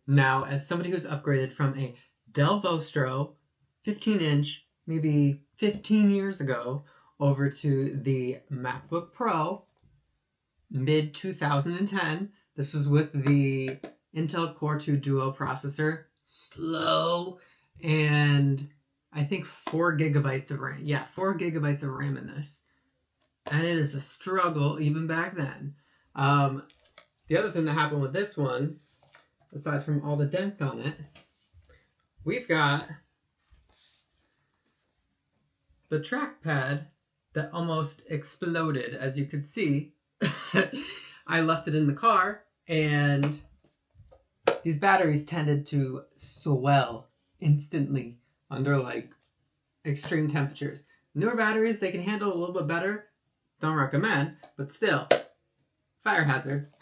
Now, as somebody who's upgraded from a Dell Vostro 15-inch, maybe 15 years ago, over to the MacBook Pro, mid 2010, this was with the Intel Core 2 Duo processor, slow, and I think 4 gigabytes of RAM. Yeah, 4 gigabytes of RAM in this. And it is a struggle even back then. The other thing that happened with this one, aside from all the dents on it, we've got the trackpad that almost exploded, as you could see. I left it in the car, and these batteries tended to swell instantly under like extreme temperatures. Newer batteries, they can handle a little bit better. Don't recommend, but still, fire hazard.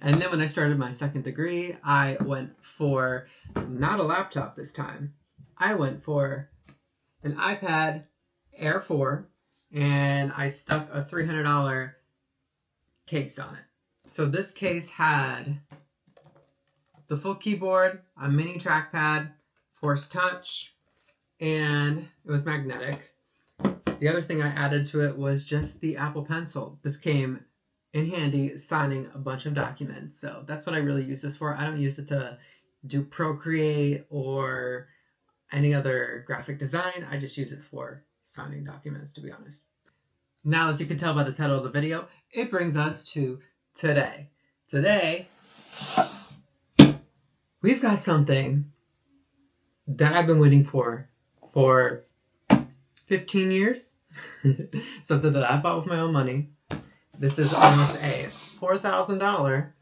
And then when I started my second degree, I went for not a laptop this time. I went for an iPad Air 4, and I stuck a $300 case on it. So this case had the full keyboard, a mini trackpad, Force Touch, and it was magnetic. The other thing I added to it was just the Apple Pencil. This came in handy signing a bunch of documents. So that's what I really use this for. I don't use it to do Procreate or any other graphic design. I just use it for signing documents, to be honest. Now, as you can tell by the title of the video, it brings us to today. Today, we've got something that I've been waiting for 15 years. Something that I bought with my own money. This is almost a $4,000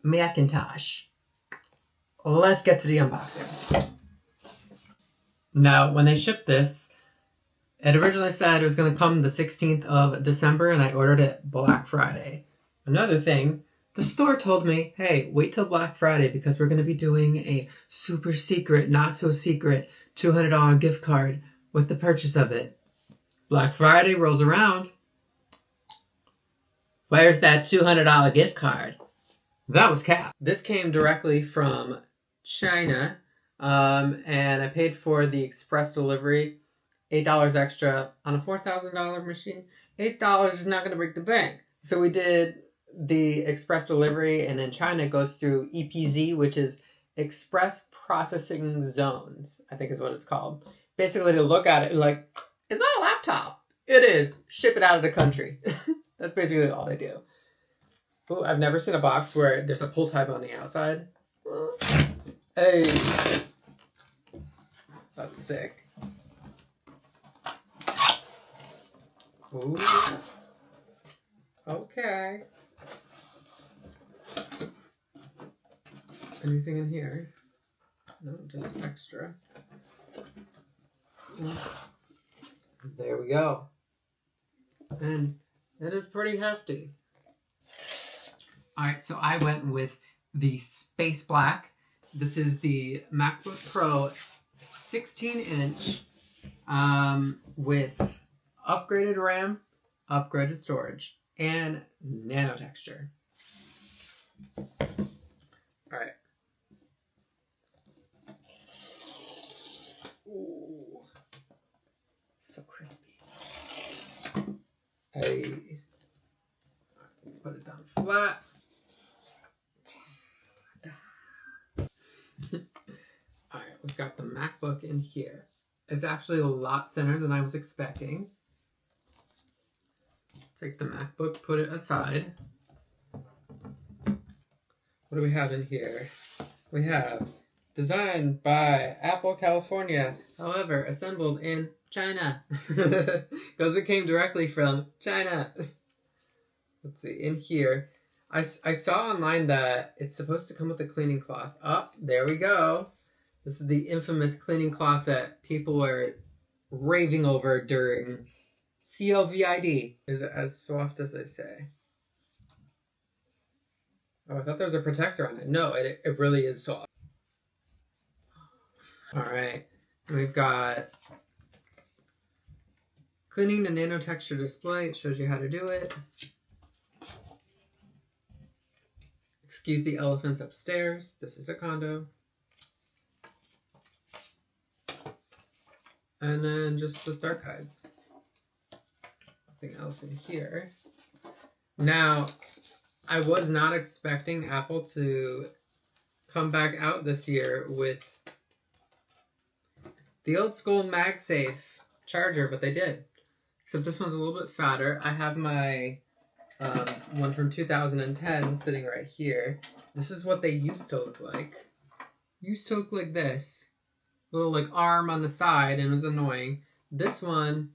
Macintosh. Let's get to the unboxing. Now, when they shipped this, it originally said it was going to come the 16th of December, and I ordered it Black Friday. Another thing, the store told me, hey, wait till Black Friday because we're going to be doing a super secret, not so secret $200 gift card with the purchase of it. Black Friday rolls around. Where's that $200 gift card? That was cap. This came directly from China, and I paid for the express delivery, $8 extra on a $4,000 machine. $8 is not going to break the bank. So we did the express delivery, and in China it goes through EPZ, which is Express Processing Zones, I think is what it's called. Basically, to look at it and like, it's not a laptop. It is. Ship it out of the country. That's basically all they do. Ooh, I've never seen a box where there's a pull tab on the outside. Hey. That's sick. Ooh. Okay. Anything in here? No, just extra. There we go. And it is pretty hefty. Alright, so I went with the Space Black. This is the MacBook Pro 16-inch with upgraded RAM, upgraded storage, and Nano-Texture. Alright. Ooh. So crispy. Hey. Put it down flat. Alright, we've got the MacBook in here. It's actually a lot thinner than I was expecting. Take the MacBook, put it aside. What do we have in here? We have designed by Apple California, however, assembled in China. Because it came directly from China. Let's see, in here, I saw online that it's supposed to come with a cleaning cloth. Oh, there we go. This is the infamous cleaning cloth that people were raving over during COVID. Is it as soft as they say? Oh, I thought there was a protector on it. No, it really is soft. Alright, we've got cleaning the Nano-Texture display. It shows you how to do it. Excuse the elephants upstairs. This is a condo. And then just the start guides. Nothing else in here. Now, I was not expecting Apple to come back out this year with the old school MagSafe charger, but they did. Except this one's a little bit fatter. I have my one from 2010 sitting right here. This is what they used to look like. Used to look like this. Little like arm on the side, and it was annoying. This one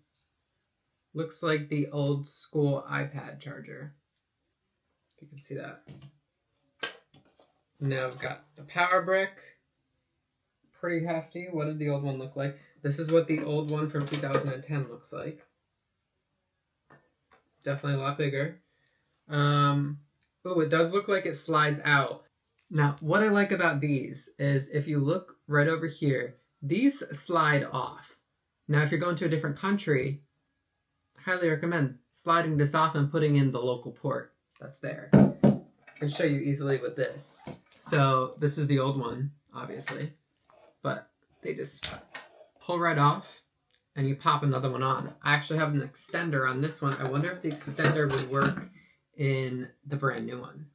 looks like the old school iPad charger. If you can see that. Now I've got the power brick. Pretty hefty. What did the old one look like? This is what the old one from 2010 looks like. Definitely a lot bigger. Oh, it does look like it slides out. Now, what I like about these is if you look right over here, these slide off. Now, if you're going to a different country, I highly recommend sliding this off and putting in the local port that's there. I can show you easily with this. So this is the old one, obviously, but they just pull right off and you pop another one on. I actually have an extender on this one. I wonder if the extender would work in the brand new one.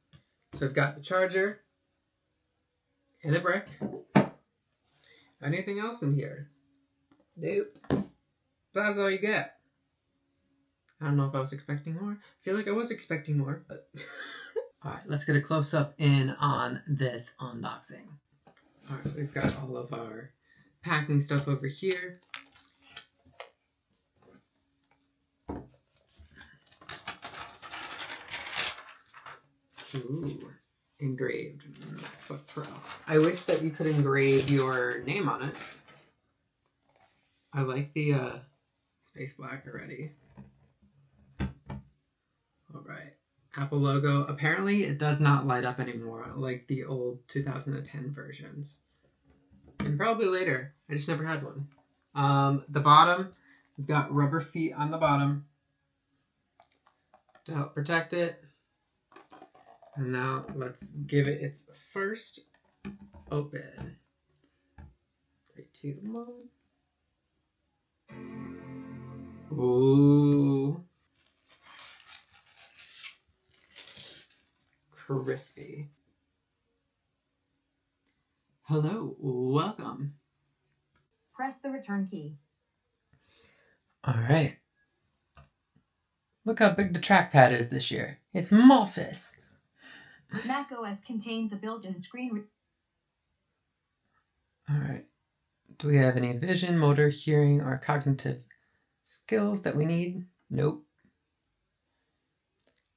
So I've got the charger and the brick. Anything else in here? Nope. That's all you get. I don't know if I was expecting more. I feel like I was expecting more, but... Alright, let's get a close-up in on this unboxing. Alright, we've got all of our packing stuff over here. Ooh, engraved MacBook Pro. I wish that you could engrave your name on it. I like the space black already. Alright. Apple logo. Apparently it does not light up anymore like the old 2010 versions. And probably later. I just never had one. The bottom, we've got rubber feet on the bottom to help protect it. And now let's give it its first open. 3, 2, 1. Ooh. Crispy. Hello, welcome. Press the return key. All right. Look how big the trackpad is this year. It's monstrous. macOS contains a built-in screen. All right. Do we have any vision, motor, hearing, or cognitive skills that we need? Nope.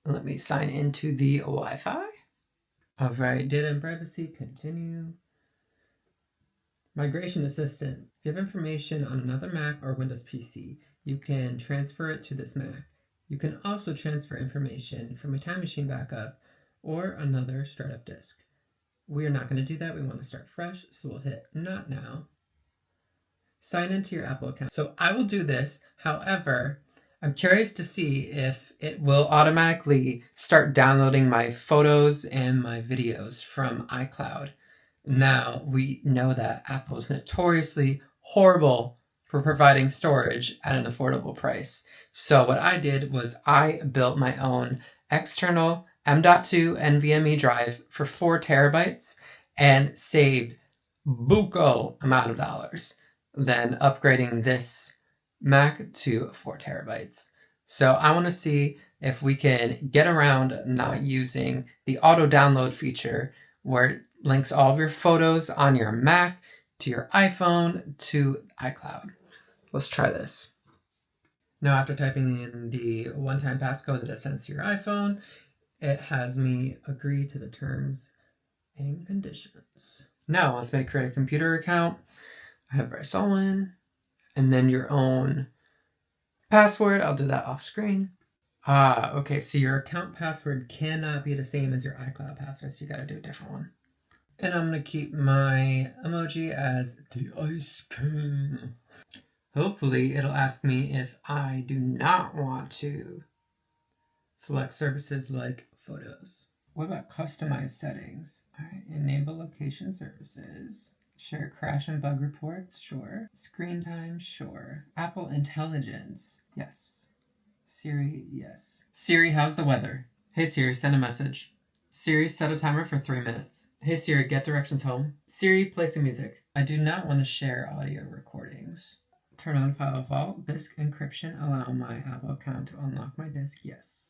Let me sign into the Wi-Fi. All right, data and privacy, continue. Migration assistant. If you have information on another Mac or Windows PC, you can transfer it to this Mac. You can also transfer information from a Time Machine backup or another startup disk. We are not going to do that. We want to start fresh, so we'll hit Not Now. Sign into your Apple account. So I will do this. However, I'm curious to see if it will automatically start downloading my photos and my videos from iCloud. Now, we know that Apple is notoriously horrible for providing storage at an affordable price. So what I did was I built my own external M.2 NVMe drive for 4 terabytes and saved buco amount of dollars. Then upgrading this Mac to 4 terabytes. So I want to see if we can get around not using the auto download feature where it links all of your photos on your Mac to your iPhone to iCloud. Let's try this. Now after typing in the one-time passcode that it sends to your iPhone, it has me agree to the terms and conditions. Now let's create a computer account. I have Bryce Owen, and then your own password. I'll do that off screen. Okay, so your account password cannot be the same as your iCloud password, so you gotta do a different one. And I'm gonna keep my emoji as the Ice King. Hopefully it'll ask me if I do not want to select services like photos. What about customized settings? All right, enable location services. Share crash and bug reports, sure. Screen time, sure. Apple Intelligence, yes. Siri, yes. Siri, how's the weather? Hey Siri, send a message. Siri, set a timer for 3 minutes. Hey Siri, get directions home. Siri, play some music. I do not want to share audio recordings. Turn on file vault, disk encryption, allow my Apple account to unlock my disk, yes.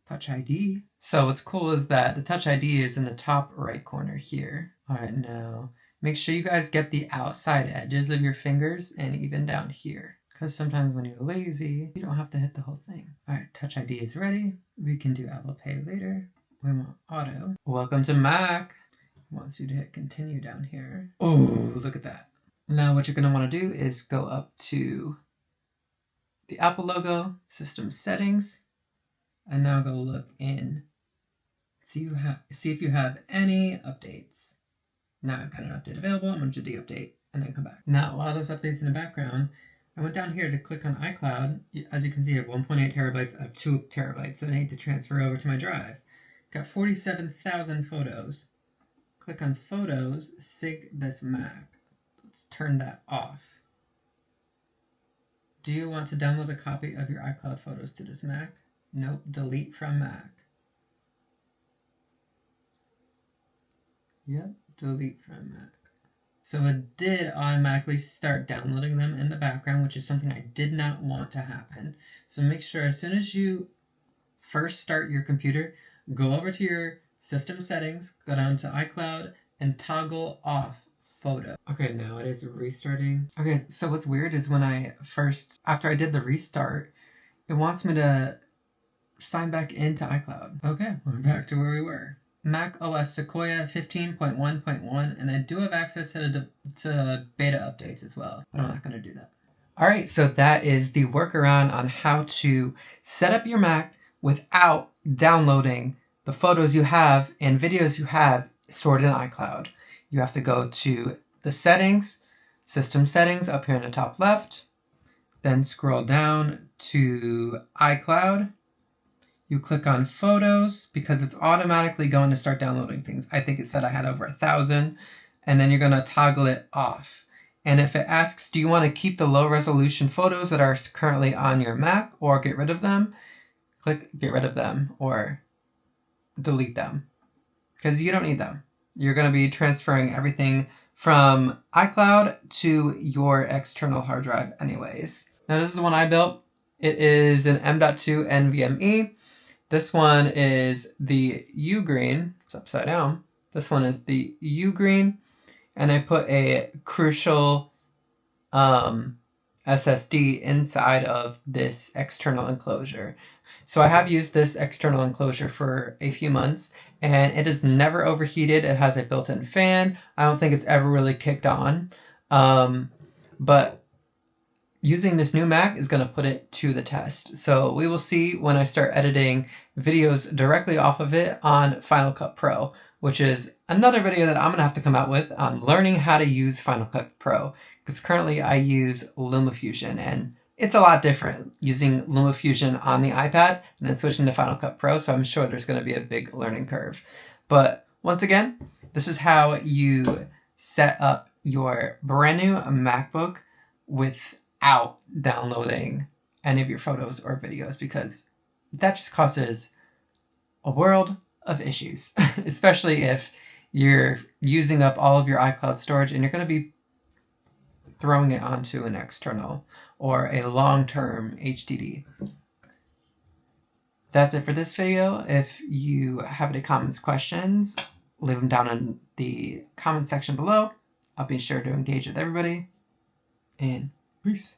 Touch ID. So what's cool is that the Touch ID is in the top right corner here. All right, now make sure you guys get the outside edges of your fingers and even down here. Because sometimes when you're lazy, you don't have to hit the whole thing. All right, Touch ID is ready. We can do Apple Pay later. We want auto. Welcome to Mac. It wants you to hit continue down here. Oh, look at that. Now what you're going to want to do is go up to the Apple logo, system settings, and now go look in. See if you have any updates. Now I've got an update available. I'm going to do the update and then come back. Now while this update's in the background, I went down here to click on iCloud. As you can see, I have 1.8 terabytes. I have 2 terabytes that I need to transfer over to my drive. Got 47,000 photos. Click on Photos, sig this Mac. Let's turn that off. Do you want to download a copy of your iCloud photos to this Mac? Nope, delete from Mac. Yep, delete from Mac. So it did automatically start downloading them in the background, which is something I did not want to happen. So make sure as soon as you first start your computer, go over to your system settings, go down to iCloud, and toggle off photo. Okay, now it is restarting. Okay, so what's weird is after I did the restart, it wants me to sign back into iCloud. Okay, we're back to where we were. Mac OS Sequoia 15.1.1, and I do have access to beta updates as well, but I'm not going to do that. All right, so that is the workaround on how to set up your Mac without downloading the photos you have and videos you have stored in iCloud. You have to go to the settings, system settings up here in the top left, then scroll down to iCloud. You click on photos because it's automatically going to start downloading things. I think it said I had over 1,000, and then you're going to toggle it off. And if it asks, do you want to keep the low resolution photos that are currently on your Mac or get rid of them? Click get rid of them or delete them because you don't need them. You're going to be transferring everything from iCloud to your external hard drive anyways. Now this is the one I built. It is an M.2 NVMe. This one is the U-Green. It's upside down. This one is the U-Green. And I put a Crucial SSD inside of this external enclosure. So I have used this external enclosure for a few months, and it is never overheated. It has a built-in fan. I don't think it's ever really kicked on. But using this new Mac is going to put it to the test. So we will see when I start editing videos directly off of it on Final Cut Pro, which is another video that I'm going to have to come out with on learning how to use Final Cut Pro. Because currently I use LumaFusion, and it's a lot different using LumaFusion on the iPad and then switching to Final Cut Pro, so I'm sure there's going to be a big learning curve. But once again, this is how you set up your brand new MacBook without downloading any of your photos or videos, because that just causes a world of issues, especially if you're using up all of your iCloud storage and you're going to be throwing it onto an external or a long-term HDD. That's it for this video. If you have any comments, questions, leave them down in the comment section below. I'll be sure to engage with everybody. And peace.